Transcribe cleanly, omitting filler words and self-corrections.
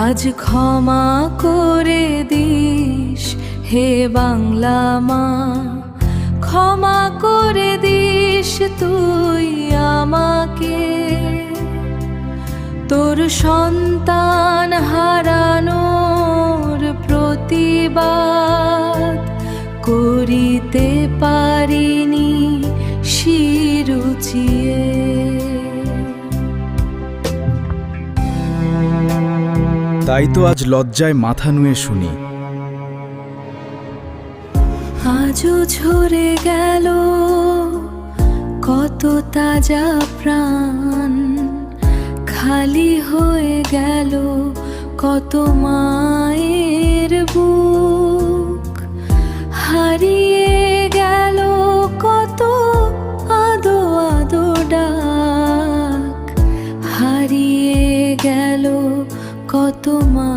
আজ ক্ষমা করে দিস হে বাংলা মা, ক্ষমা করে দিস তুই আমাকে। তোর সন্তান হারানোর প্রতিবাদ করিতে পারিনি শির উঁচিয়ে। তাই তো আজ লজ্জায় মাথা নুয়ে শুনি, আজও ঝরে গেল কত তাজা প্রাণ, খালি হয়ে গেল কত মায়ের বুক, হারিয়ে গেল কত আদো আদো ডাক, হারিয়ে গেল কত মা।